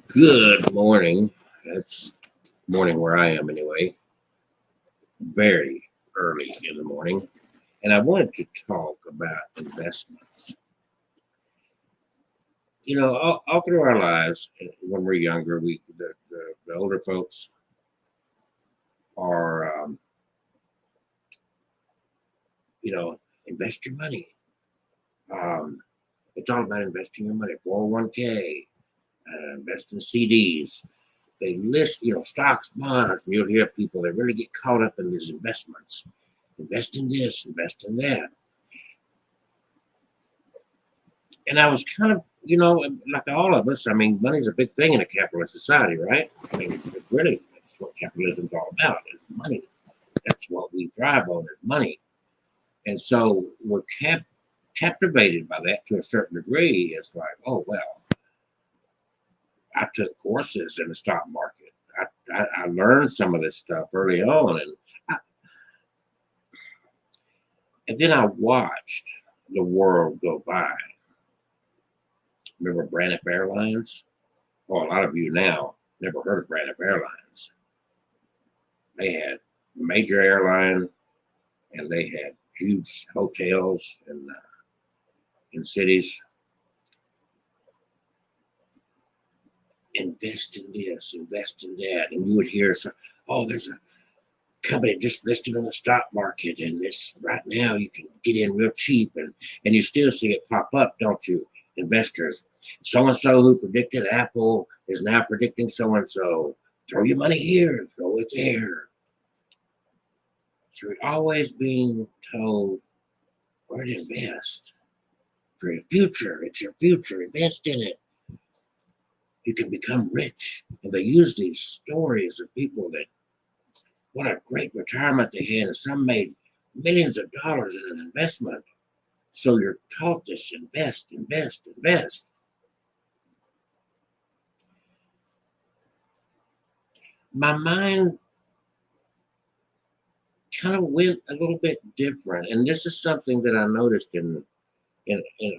Good morning. It's morning where I am anyway. Very early in the morning. And I wanted to talk about investments. All through our lives, when we're younger, the older folks are, invest your money. Um, it's all about investing your money. 401k, invest in CDs. They list, stocks, bonds, and you'll hear people that really get caught up in these investments. Invest in this, invest in that. And I was kind of, like all of us, I mean, money's a big thing in a capitalist society, right? I mean, really, that's what capitalism's all about is money. That's what we thrive on is money. And so we're captivated by that to a certain degree. It's like, oh, well, I took courses in the stock market. I learned some of this stuff early on. And then I watched the world go by. Remember Braniff Airlines? Well, a lot of you now never heard of Braniff Airlines. They had a major airline, and they had huge hotels in cities. Invest in this, invest in that, and you would hear, oh, there's a company just listed on the stock market, and it's right now you can get in real cheap, and you still see it pop up, don't you? Investors, so and so who predicted Apple is now predicting so and so. Throw your money here, throw it there. So you're always being told where to invest for your future. It's your future. Invest in it. You can become rich. And they use these stories of people that what a great retirement they had, and some made millions of dollars in an investment. So you're taught this invest, invest, invest. My mind kind of went a little bit different. And this is something that I noticed in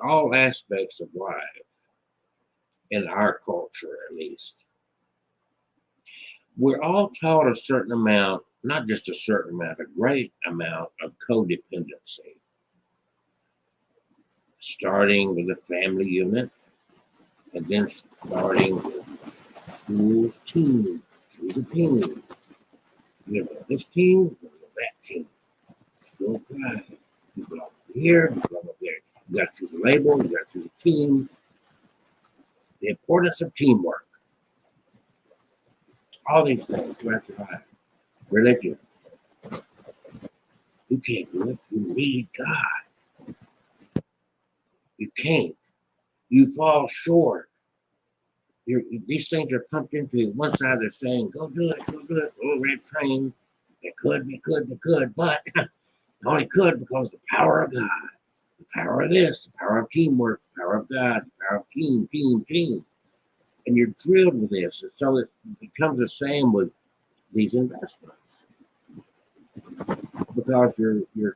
all aspects of life, in our culture at least. We're all taught a certain amount, not just a certain amount, a great amount of codependency. Starting with the family unit, and then starting with schools, team. Choose a team. You know this team, you know that team. School pride. You belong here, you belong over there. You got to choose a label, you got to choose a team. The importance of teamwork. All these things throughout your life. Religion. You can't do it. You need God. You can't. You fall short. These things are pumped into you. One side they're saying, go do it, go do it. Oh, red train. They could, but only could because the power of God, the power of this, the power of teamwork, the power of God, the power of team, team, team. And you're drilled with this. And so it becomes the same with these investments. Because you're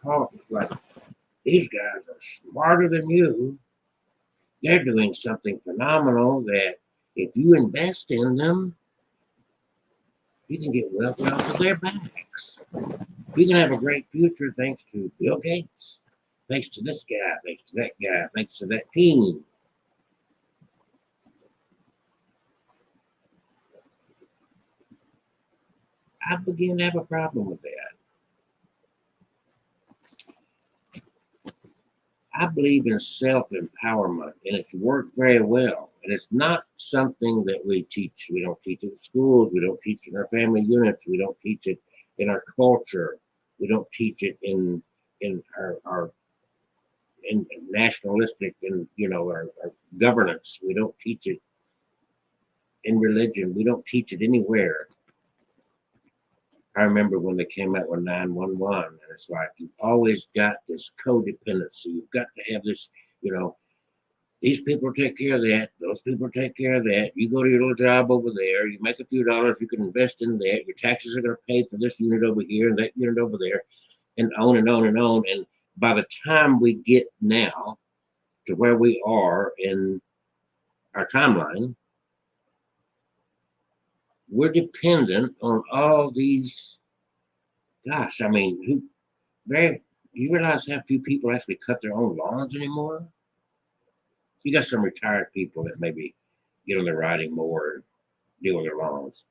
taught, it's like these guys are smarter than you. They're doing something phenomenal that if you invest in them, you can get wealth off of their backs. You can have a great future thanks to Bill Gates, thanks to this guy, thanks to that guy, thanks to that team. I begin to have a problem with that. I believe in self empowerment, and it's worked very well. And it's not something that we teach. We don't teach it in schools. We don't teach it in our family units. We don't teach it in our culture. We don't teach it in our in nationalistic and our governance. We don't teach it in religion. We don't teach it anywhere. I remember when they came out with 911, and it's like you've always got this codependency. You've got to have this, you know, these people take care of that, those people take care of that. You go to your little job over there, you make a few dollars, you can invest in that. Your taxes are going to pay for this unit over here and that unit over there, and on and on and on. And by the time we get now, to where we are in our timeline, we're dependent on all these. Gosh, I mean, you realize how few people actually cut their own lawns anymore? You got some retired people that maybe get on their riding mower and deal with their lawns.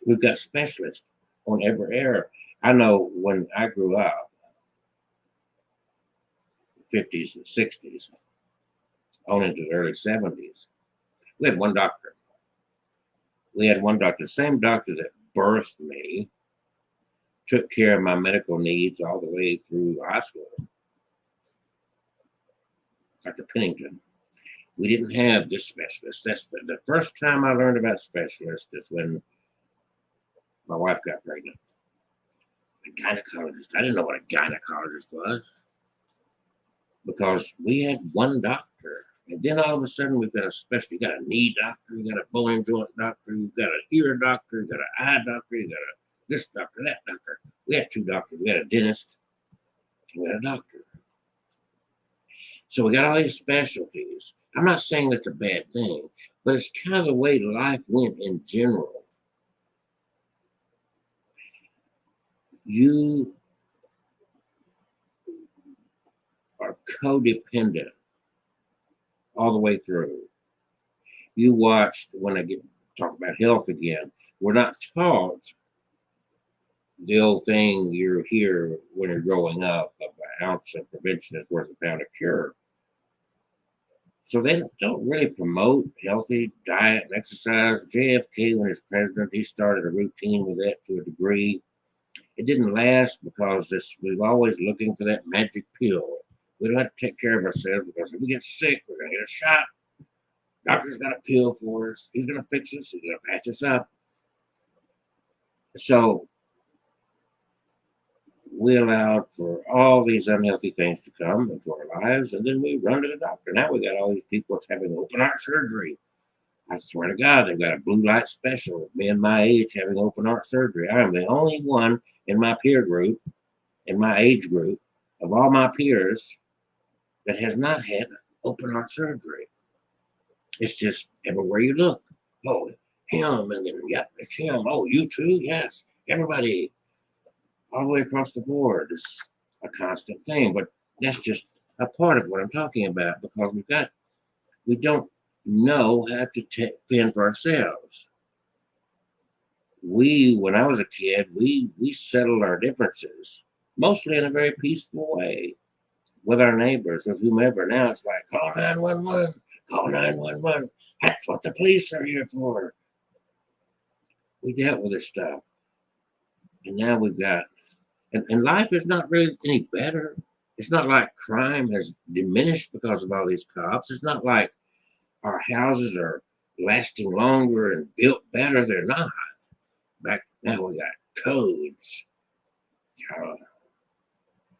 We've got specialists on every area. I know when I grew up, 50s and 60s, on into the early 70s, we had one doctor. The same doctor that birthed me, took care of my medical needs all the way through high school. Dr. Pennington. We didn't have this specialist. That's the first time I learned about specialists is when my wife got pregnant. A gynecologist. I didn't know what a gynecologist was because we had one doctor. And then all of a sudden we've got a specialist. You got a knee doctor, you got a bone and joint doctor, you got an ear doctor, you got an eye doctor, you got a this doctor, that doctor. We had two doctors. We had a dentist, and we had a doctor. So we got all these specialties. I'm not saying that's a bad thing, but it's kind of the way life went in general. You are codependent all the way through. You watched, when I get talk about health again, we're not taught the old thing you hear when you're growing up of an ounce of prevention is worth a pound of cure. So they don't really promote healthy diet and exercise. JFK, when he was president, he started a routine with that to a degree. It didn't last because we're always looking for that magic pill. We don't have to take care of ourselves because if we get sick, we're going to get a shot. Doctor's got a pill for us. He's going to fix us. He's going to patch us up. So we allowed for all these unhealthy things to come into our lives, and then we run to the doctor. Now we got all these people that's having open heart surgery. I swear to God, they've got a blue light special. Men my age having open heart surgery. I am the only one in my peer group, in my age group, of all my peers that has not had open heart surgery. It's just everywhere you look. Oh, him, and then, yep, it's him. Oh, you too? Yes. Everybody, all the way across the board. It's a constant thing, but that's just a part of what I'm talking about because we don't know how to fend for ourselves. When I was a kid, we settled our differences mostly in a very peaceful way with our neighbors, with whomever. Now it's like, call 911, call 911. That's what the police are here for. We dealt with this stuff. And now we've got, and life is not really any better. It's not like crime has diminished because of all these cops. It's not like our houses are lasting longer and built better. They're not. Back now we got codes.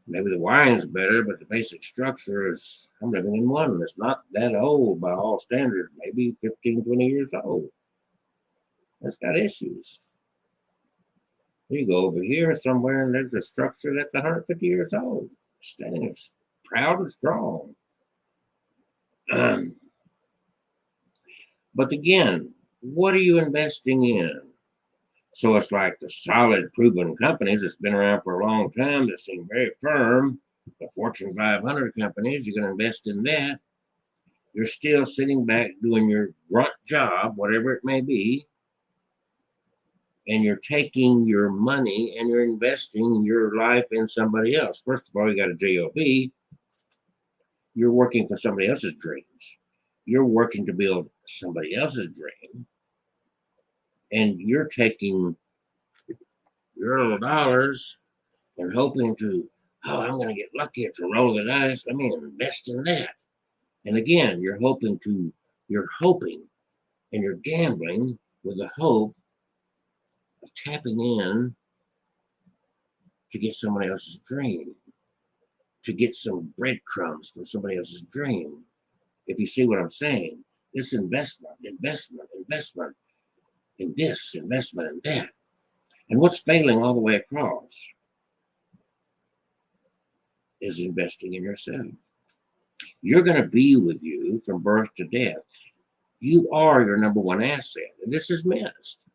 Maybe the wiring's better, but the basic structure is, I'm living in one that's not that old by all standards, maybe 15, 20 years old. That's got issues. You go over here somewhere and there's a structure that's 150 years old, standing as proud and strong. But again, what are you investing in? So it's like the solid, proven companies that's been around for a long time that seem very firm, the Fortune 500 companies, you're going to invest in that. You're still sitting back doing your grunt job, whatever it may be, and you're taking your money and you're investing your life in somebody else. First of all, you got a job. You're working for somebody else's dreams. You're working to build somebody else's dream. And you're taking your little dollars and hoping to, I'm going to get lucky. It's a roll of the dice. Let me invest in that. And again, you're hoping and you're gambling with the hope of tapping in to get somebody else's dream, to get some breadcrumbs from somebody else's dream. If you see what I'm saying, this investment in this, investment in that. And what's failing all the way across is investing in yourself. You're going to be with you from birth to death. You are your number one asset. And this is missed.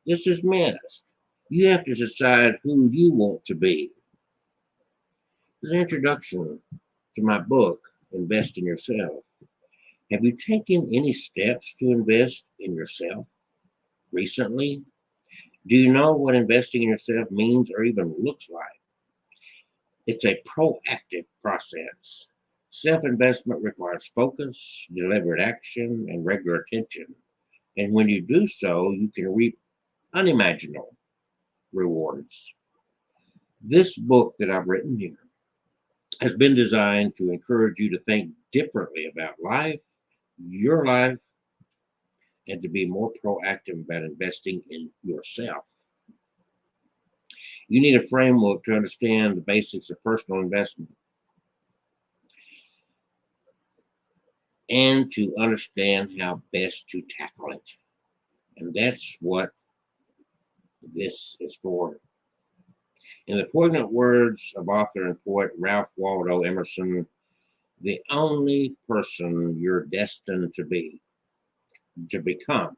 This is missed. You have to decide who you want to be. As an introduction to my book, Invest in Yourself, have you taken any steps to invest in yourself recently? Do you know what investing in yourself means or even looks like? It's a proactive process. Self investment requires focus, deliberate action, and regular attention. And when you do so, you can reap unimaginable rewards. This book that I've written here has been designed to encourage you to think differently about life, your life, and to be more proactive about investing in yourself. You need a framework to understand the basics of personal investment and to understand how best to tackle it. And that's what this is for. In the poignant words of author and poet Ralph Waldo Emerson, the only person you're destined to become,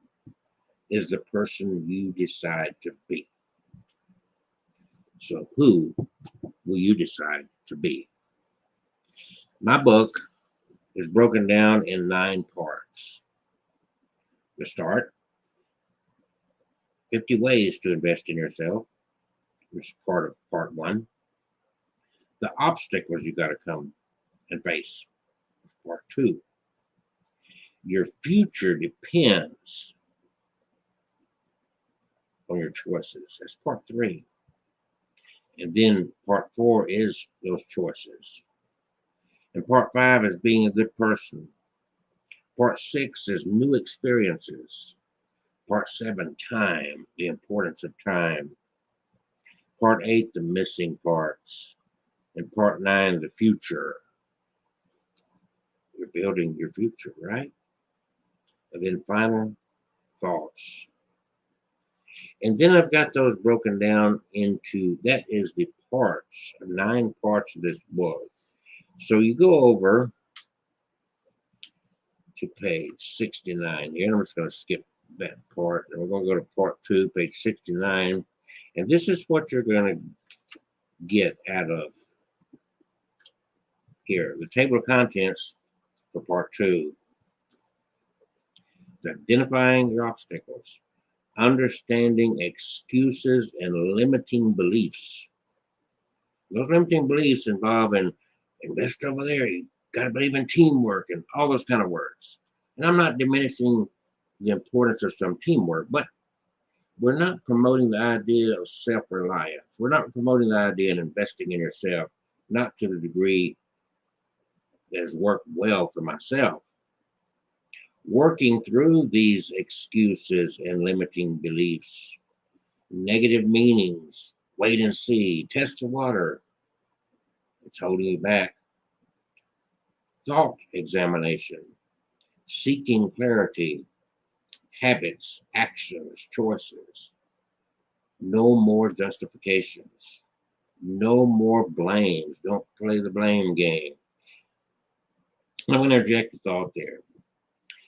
is the person you decide to be. So, who will you decide to be? My book is broken down in 9 parts. To start, 50 ways to invest in yourself, which is part of part 1. The obstacles you got to come and face, is part 2. Your future depends on your choices. That's part 3. And then part 4 is those choices. And part 5 is being a good person. Part 6 is new experiences. Part 7, time, the importance of time. Part 8, the missing parts. And part 9, the future. You're building your future, right? And then final thoughts. And then I've got those broken down into, that is the parts, 9 parts of this book. So you go over to page 69 here. I'm just going to skip that part. And we're going to go to part 2, page 69. And this is what you're going to get out of here. The table of contents for part 2. It's identifying your obstacles, understanding excuses and limiting beliefs. Those limiting beliefs involve in invest over there, you got to believe in teamwork and all those kind of words. And I'm not diminishing the importance of some teamwork, but we're not promoting the idea of self-reliance. We're not promoting the idea of investing in yourself, not to the degree that has worked well for myself. Working through these excuses and limiting beliefs, negative meanings, wait and see, test the water, it's holding you back. Thought examination, seeking clarity, habits, actions, choices. No more justifications. No more blames. Don't play the blame game. I'm going to interject a thought there.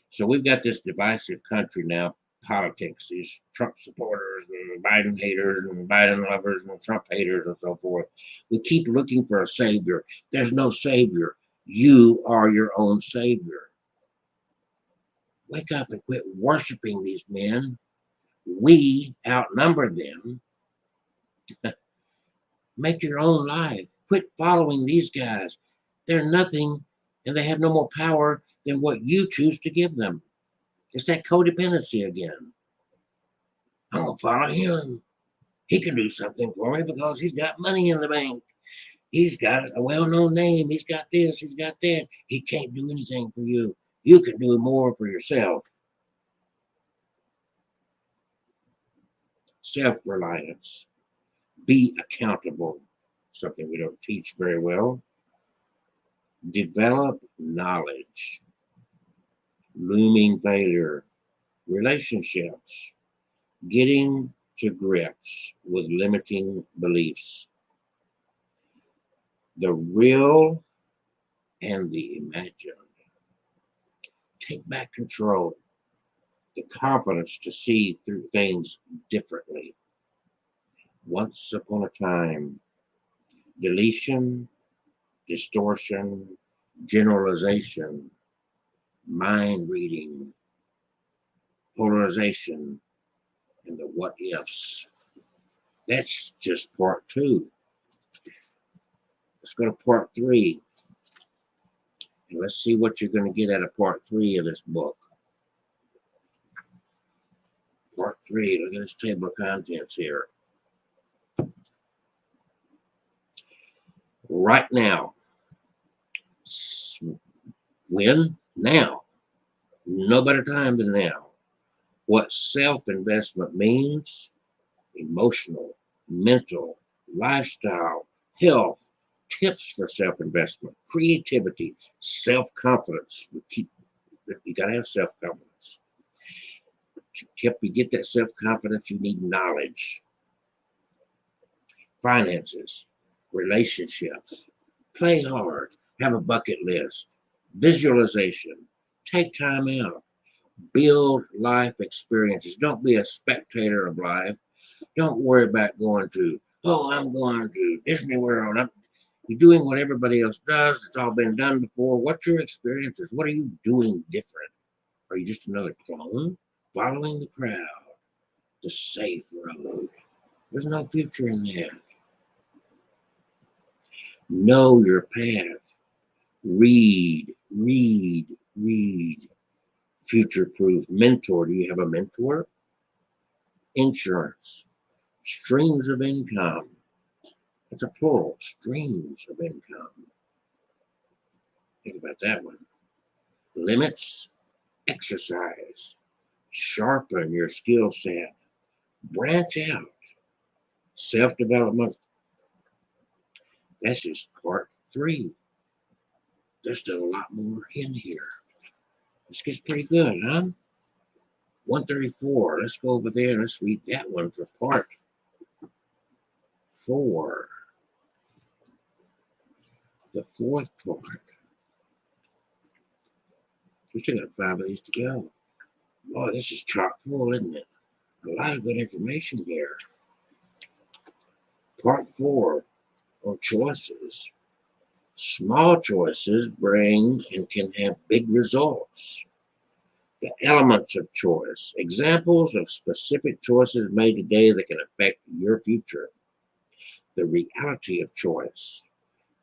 So we've got this divisive country now, politics, these Trump supporters and Biden haters and Biden lovers and Trump haters and so forth. We keep looking for a savior. There's no savior. You are your own savior. Wake up and quit worshiping these men. We outnumber them. Make your own life. Quit following these guys. They're nothing and they have no more power than what you choose to give them. It's that codependency again. I'm going to follow him. He can do something for me because he's got money in the bank. He's got a well-known name. He's got this. He's got that. He can't do anything for you. You can do more for yourself. Self-reliance. Be accountable. Something we don't teach very well. Develop knowledge. Looming failure. Relationships. Getting to grips with limiting beliefs. The real and the imagined. Take back control, the confidence to see through things differently. Once upon a time, deletion, distortion, generalization, mind reading, polarization, and the what ifs. That's just part two. Let's go to part three. And let's see what you're going to get out of part three of this book. Part three, look at this table of contents here. Right now. When? Now. No better time than now. What self-investment means: emotional, mental, lifestyle, health, tips for self-investment, creativity, self-confidence. You got to have self-confidence. To help you get that self-confidence, you need knowledge. Finances, relationships, play hard, have a bucket list, visualization, take time out, build life experiences. Don't be a spectator of life. Don't worry about going to, I'm going to Disney World. You're doing what everybody else does. It's all been done before. What's your experiences? What are you doing different? Are you just another clone following the crowd, the safe road? There's no future in that. Know your path. Read. Future proof. Mentor. Do you have a mentor? Insurance. Streams of income. It's a plural. Streams of income. Think about that one. Limits. Exercise. Sharpen your skill set. Branch out. Self-development. That's just part three. There's still a lot more in here. This gets pretty good, huh? 134. Let's go over there. Let's read that one for part 4. The fourth part. We still got 5 of these to go. Oh, this is chock full, isn't it? A lot of good information here. Part 4 on choices. Small choices bring and can have big results. The elements of choice. Examples of specific choices made today that can affect your future. The reality of choice.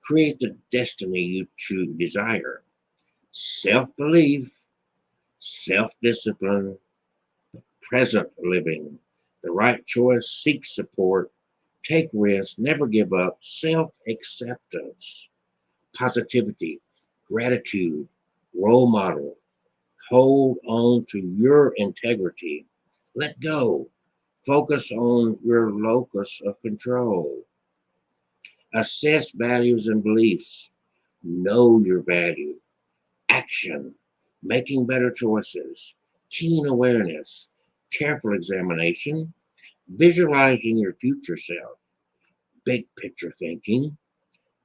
Create the destiny you desire. Self-belief, self-discipline, present living. The right choice, seek support, take risks, never give up, self-acceptance, positivity, gratitude, role model. Hold on to your integrity. Let go. Focus on your locus of control. Assess values and beliefs. Know your value. Action. Making better choices. Keen awareness. Careful examination. Visualizing your future self. Big picture thinking.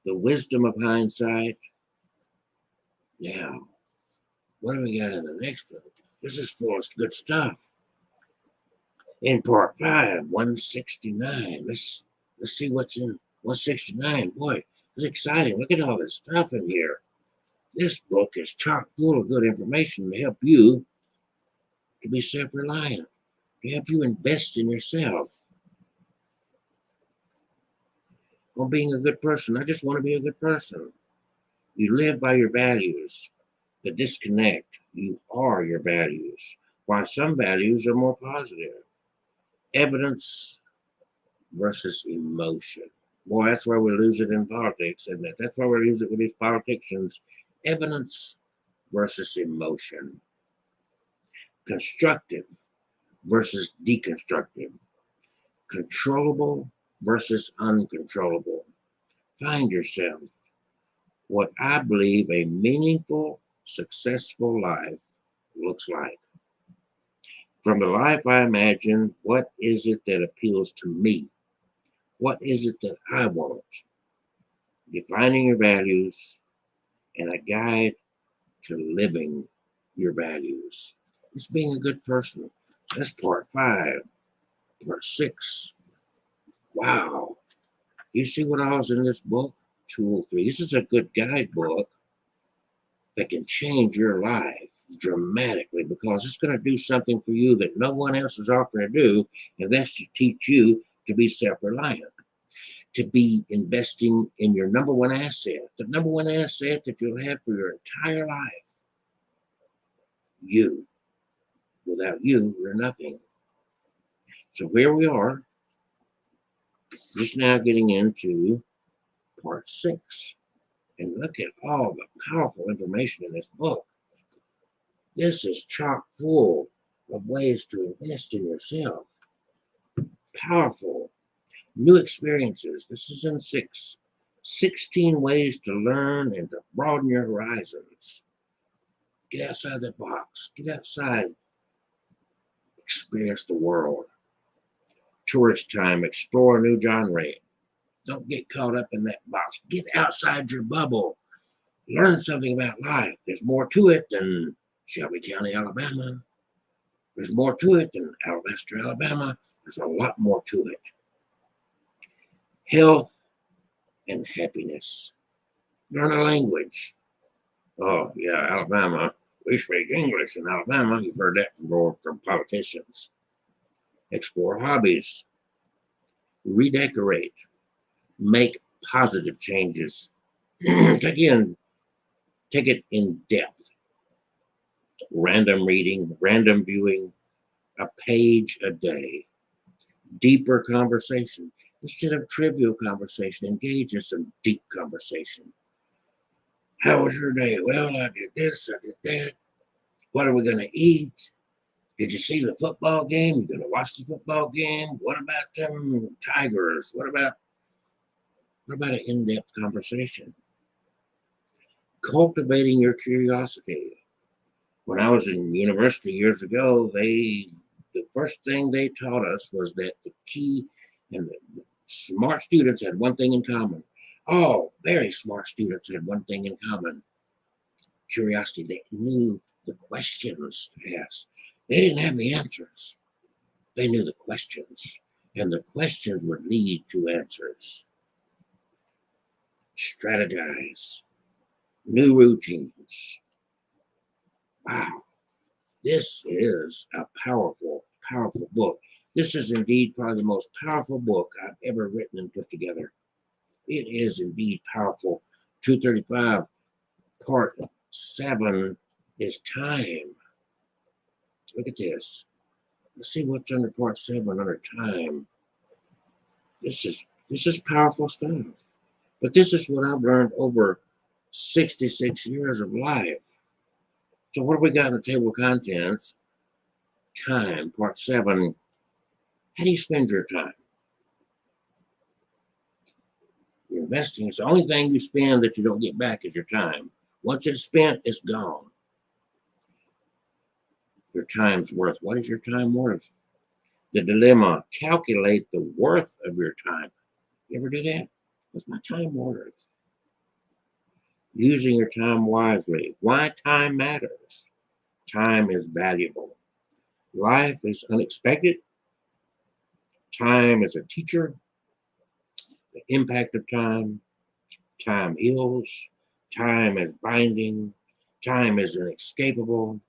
The wisdom of hindsight. Now, what do we got in the next one? This is full of good stuff. In part 5, 169. Let's see what's in 169. Boy, it's exciting. Look at all this stuff in here. This book is chock full of good information to help you to be self-reliant, to help you invest in yourself. On being a good person. I just want to be a good person. You live by your values. The disconnect. You are your values. While some values are more positive. Evidence versus emotion. Boy, that's where we lose it in politics, isn't it? That's why we lose it with these politicians. Evidence versus emotion. Constructive versus deconstructive. Controllable versus uncontrollable. Find yourself. What I believe a meaningful, successful life looks like. From the life I imagine, what is it that appeals to me? What is it that I want? Defining your values and a guide to living your values. It's being a good person. That's part 5. Part 6. Wow. You see what I was in this book? 203. This is a good guidebook that can change your life dramatically because it's going to do something for you that no one else is offering to do, and that's to teach you to be self-reliant, to be investing in your number one asset, the number one asset that you'll have for your entire life. You. Without you, you're nothing. So here we are, just now getting into part 6. And look at all the powerful information in this book. This is chock full of ways to invest in yourself. Powerful new experiences. This is in 6. 16 ways to learn and to broaden your horizons. Get outside the box. Get outside. Experience the world. Tourist time. Explore a new genre. Don't get caught up in that box. Get outside your bubble. Learn something about life. There's more to it than Shelby County, Alabama. There's more to it than Alabaster, Alabama. There's a lot more to it. Health and happiness. Learn a language. Oh, yeah, Alabama. We speak English in Alabama. You've heard that from politicians. Explore hobbies. Redecorate. Make positive changes. Take it in depth. Random reading, random viewing, a page a day. Deeper conversation. Instead of trivial conversation, engage in some deep conversation. How was your day? Well, I did this, I did that. What are we going to eat? Did you see the football game? You going to watch the football game? What about them Tigers? What about an in-depth conversation? Cultivating your curiosity. When I was in university years ago, the first thing they taught us was that the key, and the smart students had one thing in common. Oh, very smart students had one thing in common. Curiosity. They knew the questions to ask. They didn't have the answers. They knew the questions, and the questions would lead to answers. Strategize. New routines. Wow. This is a powerful, powerful book. This is indeed probably the most powerful book I've ever written and put together. It is indeed powerful. 235, part 7 is time. Look at this. Let's see what's under part 7 under time. This is powerful stuff. But this is what I've learned over 66 years of life. So what have we got in the table of contents? Time, part 7. How do you spend your time? You're investing. It's the only thing you spend that you don't get back is your time. Once it's spent, it's gone. Your time's worth. What is your time worth? The dilemma. Calculate the worth of your time. You ever do that? What's my time worth? Using your time wisely. Why time matters. Time is valuable. Life is unexpected. Time is a teacher. The impact of time. Time heals. Time is binding. Time is inescapable.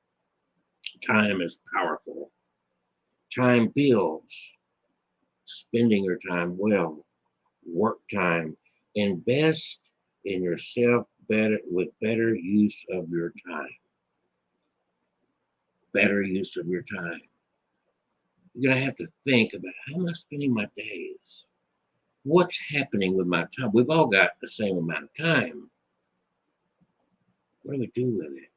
Time is powerful. Time builds. Spending your time well. Work time. Invest in yourself with better use of your time. Better use of your time. You're going to have to think about how am I spending my days? What's happening with my time? We've all got the same amount of time. What do we do with it?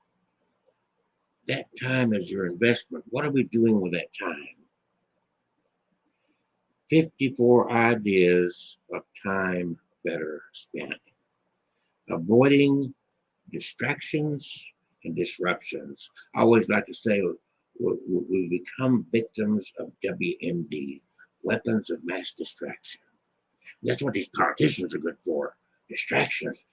That time is your investment. What are we doing with that time? 54 ideas of time better spent. Avoiding distractions and disruptions. I always like to say we become victims of WMD, weapons of mass distraction. That's what these politicians are good for. Distractions.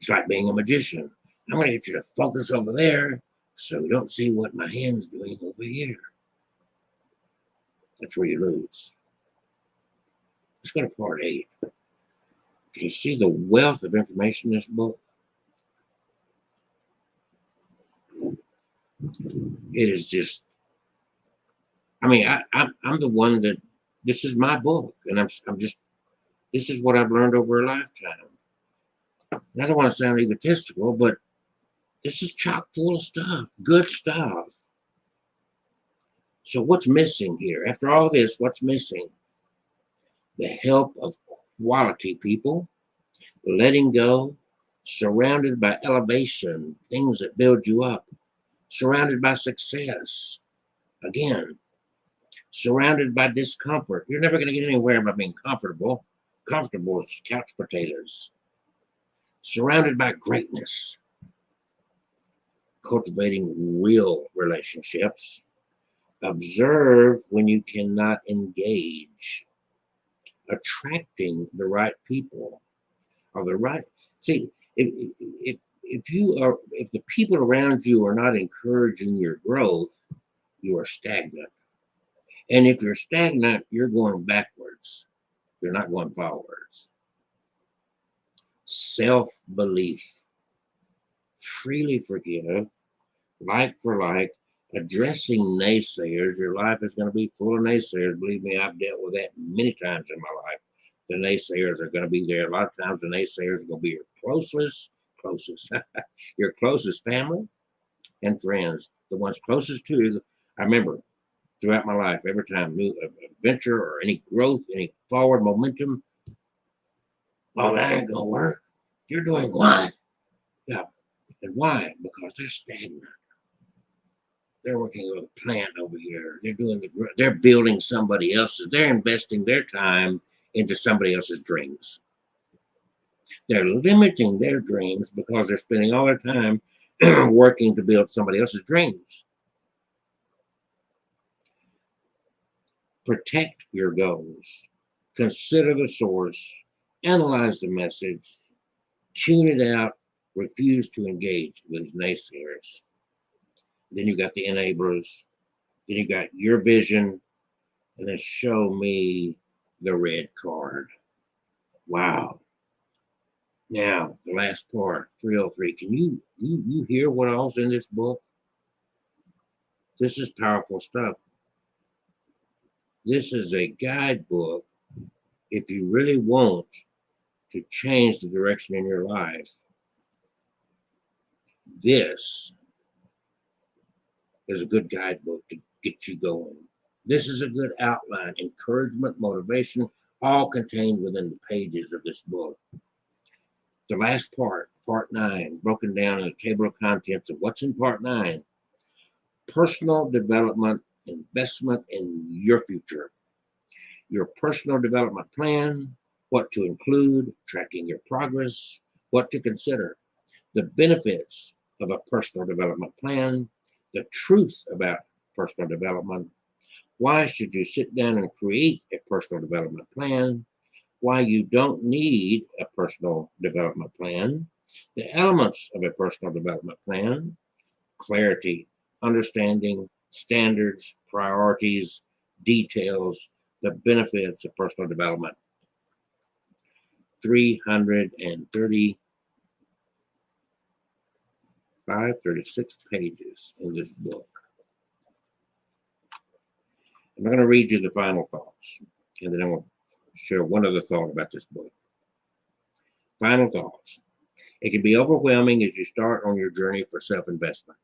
It's like being a magician. I'm going to get you to focus over there so you don't see what my hand's doing over here. That's where you lose. Let's go to part 8. Can you see the wealth of information in this book? It is just, I mean, I'm the one that, this is my book, and I'm just, this is what I've learned over a lifetime. And I don't want to sound egotistical, but this is chock full of stuff, good stuff. So what's missing here? After all this, what's missing? The help of quality people, letting go, surrounded by elevation, things that build you up, surrounded by success. Again, surrounded by discomfort. You're never going to get anywhere by being comfortable. Comfortable is couch potatoes. Surrounded by greatness. Cultivating real relationships. Observe when you cannot engage. Attracting the right people or the right. See, if the people around you are not encouraging your growth, you are stagnant. And if you're stagnant, you're going backwards. You're not going forwards. Self-belief. Freely forgive, like for like, addressing naysayers. Your life is going to be full of naysayers. Believe me, I've dealt with that many times in my life. The naysayers are going to be there. A lot of times the naysayers are going to be your closest, your closest family and friends, the ones closest to you. I remember throughout my life, every time new adventure or any growth, any forward momentum, oh, that ain't gonna work. You're doing what? Yeah. And why? Because they're stagnant. They're working on a plant over here. They're building somebody else's. They're investing their time into somebody else's dreams. They're limiting their dreams because they're spending all their time working to build somebody else's dreams. Protect your goals. Consider the source. Analyze the message. Tune it out. Refuse to engage with naysayers. Then you got the enablers. Then you got your vision. And then show me the red card. Wow. Now, the last part, 303. Can you hear what all's in this book? This is powerful stuff. This is a guidebook if you really want to change the direction in your life. This is a good guidebook to get you going. This is a good outline, encouragement, motivation, all contained within the pages of this book. The last part, part 9, broken down in the table of contents of what's in part 9. Personal development, investment in your future. Your personal development plan, what to include, tracking your progress, what to consider, the benefits of a personal development plan, the truth about personal development, why should you sit down and create a personal development plan, why you don't need a personal development plan, the elements of a personal development plan, clarity, understanding, standards, priorities, details, the benefits of personal development. 36 pages in this book. I'm going to read you the final thoughts, and then I'm going to share one other thought about this book. Final thoughts. It can be overwhelming as you start on your journey for self-investment.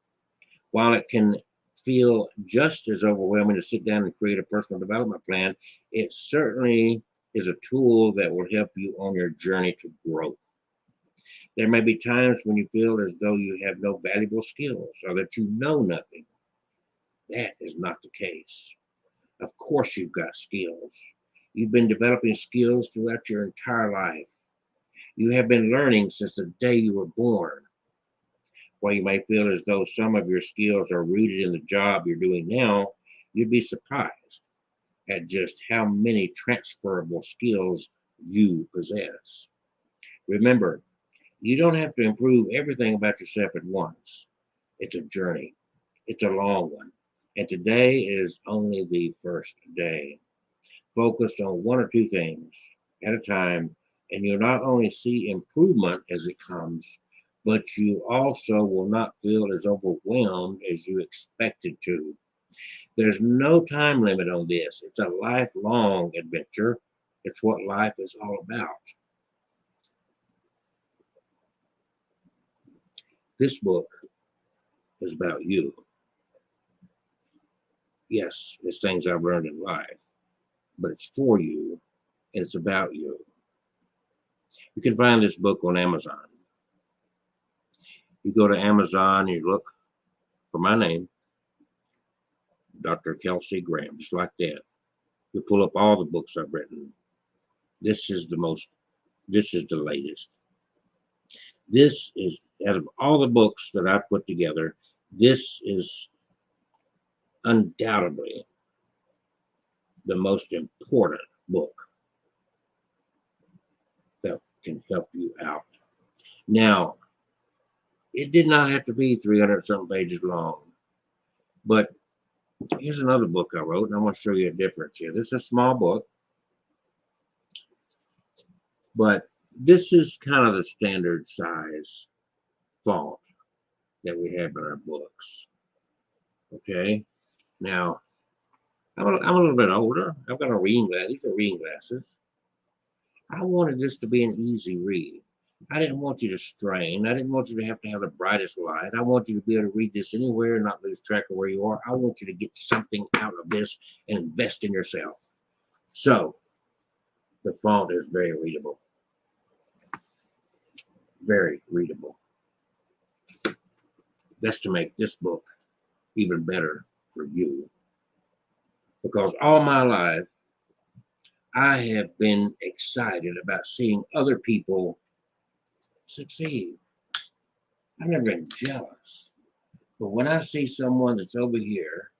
While it can feel just as overwhelming to sit down and create a personal development plan, it certainly is a tool that will help you on your journey to growth. There may be times when you feel as though you have no valuable skills or that you know nothing. That is not the case. Of course, you've got skills. You've been developing skills throughout your entire life. You have been learning since the day you were born. While you may feel as though some of your skills are rooted in the job you're doing now, you'd be surprised at just how many transferable skills you possess. Remember, You don't have to improve everything about yourself at once. It's a journey. It's a long one. And today is only the first day. Focus on one or two things at a time, and you'll not only see improvement as it comes, but you also will not feel as overwhelmed as you expected to. There's no time limit on this. It's a lifelong adventure. It's what life is all about. This book is about you. Yes, it's things I've learned in life, but it's for you and it's about you. You can find this book on Amazon. You go to Amazon, you look for my name, Dr. Kelsey Graham, just like that. You pull up all the books I've written. This is the latest. This is, out of all the books that I've put together, this is undoubtedly the most important book that can help you out. Now, it did not have to be 300 something pages long, but here's another book I wrote, and I want to show you a difference here. This is a small book, but this is kind of the standard size font that we have in our books. Okay, now I'm a little bit older. I've got a reading glass. These are reading glasses. I wanted this to be an easy read. I didn't want you to strain. I didn't want you to have the brightest light. I want you to be able to read this anywhere and not lose track of where you are. I want you to get something out of this and invest in yourself. So the font is very readable. Very readable. That's to make this book even better for you. Because all my life, I have been excited about seeing other people succeed. I've never been jealous. But when I see someone that's over here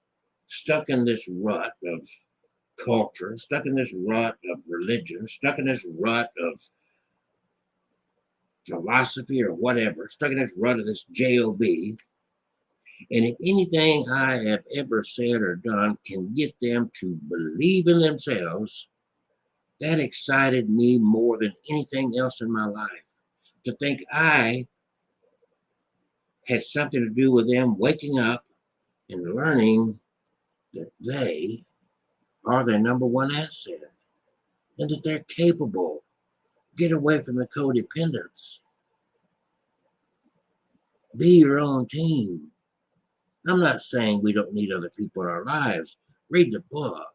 stuck in this rut of culture, stuck in this rut of religion, stuck in this rut of philosophy or whatever, stuck in this rut of this job, and if anything I have ever said or done can get them to believe in themselves, that excited me more than anything else in my life. To think I had something to do with them waking up and learning that they are their number one asset and that they're capable. Get away from the codependence. Be your own team. I'm not saying we don't need other people in our lives. Read the book.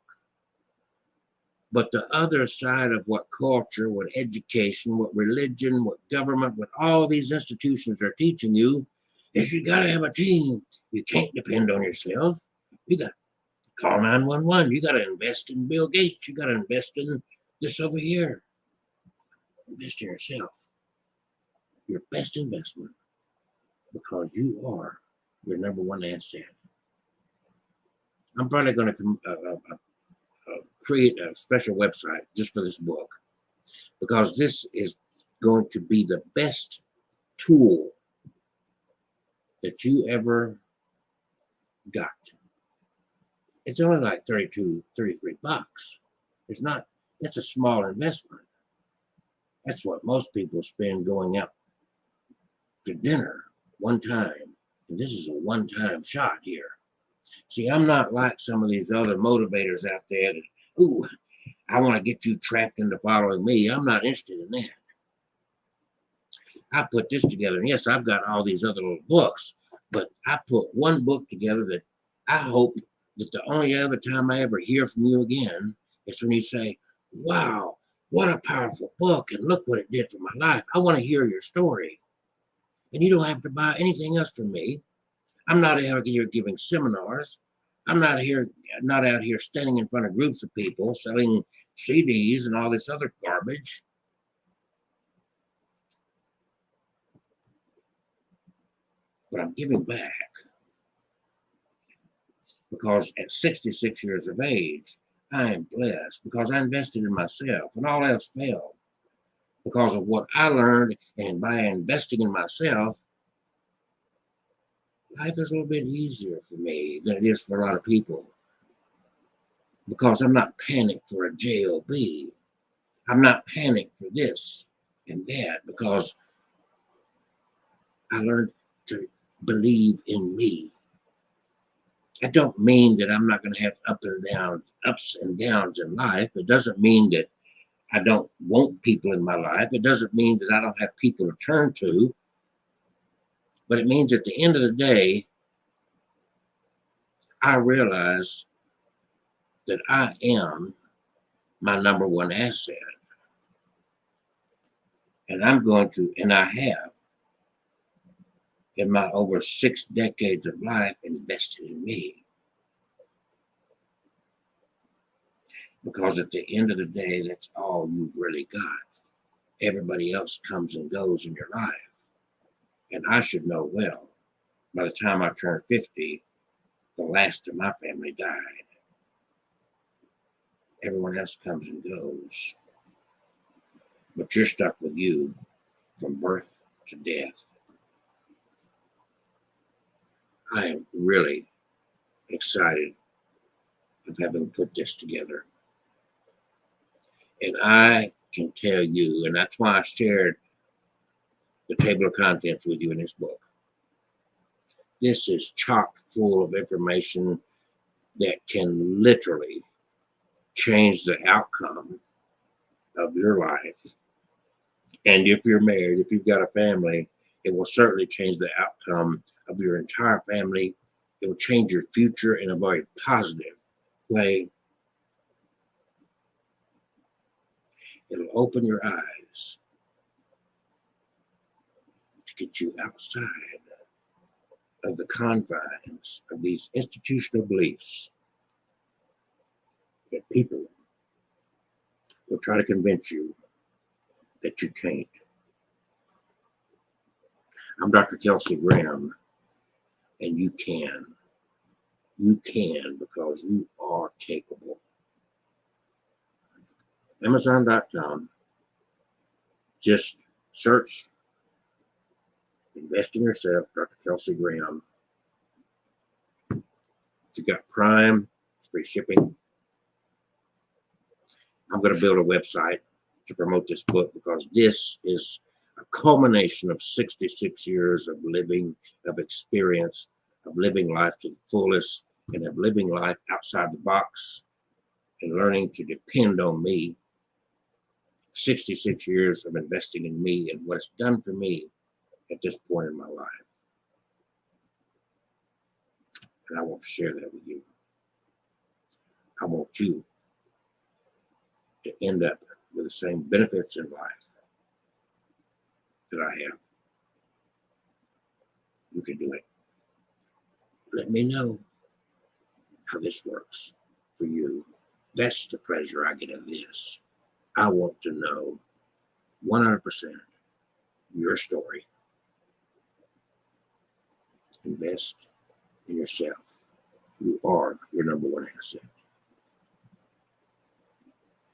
But the other side of what culture, what education, what religion, what government, what all these institutions are teaching you is you got to have a team. You can't depend on yourself. You got to call 911. You got to invest in Bill Gates. You got to invest in this over here. Invest in yourself. Your best investment, because you are your number one asset. I'm probably going to create a special website just for this book, because this is going to be the best tool that you ever got. It's only like 32, 33 bucks. It's not, it's a small investment. That's what most people spend going out to dinner one time. And this is a one-time shot here. See, I'm not like some of these other motivators out there that, ooh, I want to get you trapped into following me. I'm not interested in that. I put this together, and yes, I've got all these other little books, but I put one book together that I hope that the only other time I ever hear from you again is when you say, wow, what a powerful book, and look what it did for my life. I want to hear your story. And you don't have to buy anything else from me. I'm not out here giving seminars. I'm not out here standing in front of groups of people selling CDs and all this other garbage. But I'm giving back, because at 66 years of age, I am blessed because I invested in myself and all else failed. because of what I learned, and by investing in myself, life is a little bit easier for me than it is for a lot of people, because I'm not panicked for a job. I'm not panicked for this and that, because I learned to believe in me. That don't mean that I'm not going to have ups and downs in life. It doesn't mean that I don't want people in my life. It doesn't mean that I don't have people to turn to. But it means at the end of the day, I realize that I am my number one asset. And I have, in my over 6 decades of life, invested in me. Because at the end of the day, that's all you've really got. Everybody else comes and goes in your life. And I should know well, by the time I turned 50, the last of my family died. Everyone else comes and goes. But you're stuck with you from birth to death. I am really excited of having put this together. And I can tell you, and that's why I shared the table of contents with you in this book. This is chock full of information that can literally change the outcome of your life. And if you're married, if you've got a family, it will certainly change the outcome of your entire family. It will change your future in a very positive way. It'll open your eyes to get you outside of the confines of these institutional beliefs that people will try to convince you that you can't. I'm Dr. Kelsey Graham, and you can. You can, because you are capable. Amazon.com. Just search Invest in Yourself, Dr. Kelsey Graham. If you got Prime, it's free shipping. I'm going to build a website to promote this book, because this is a culmination of 66 years of living, of experience, of living life to the fullest, and of living life outside the box and learning to depend on me. 66 years of investing in me and what it's done for me at this point in my life. And I want to share that with you. I want you to end up with the same benefits in life that I have. You can do it. Let me know how this works for you. That's the pleasure I get in this. I want to know 100% your story. Invest in yourself. You are your number one asset.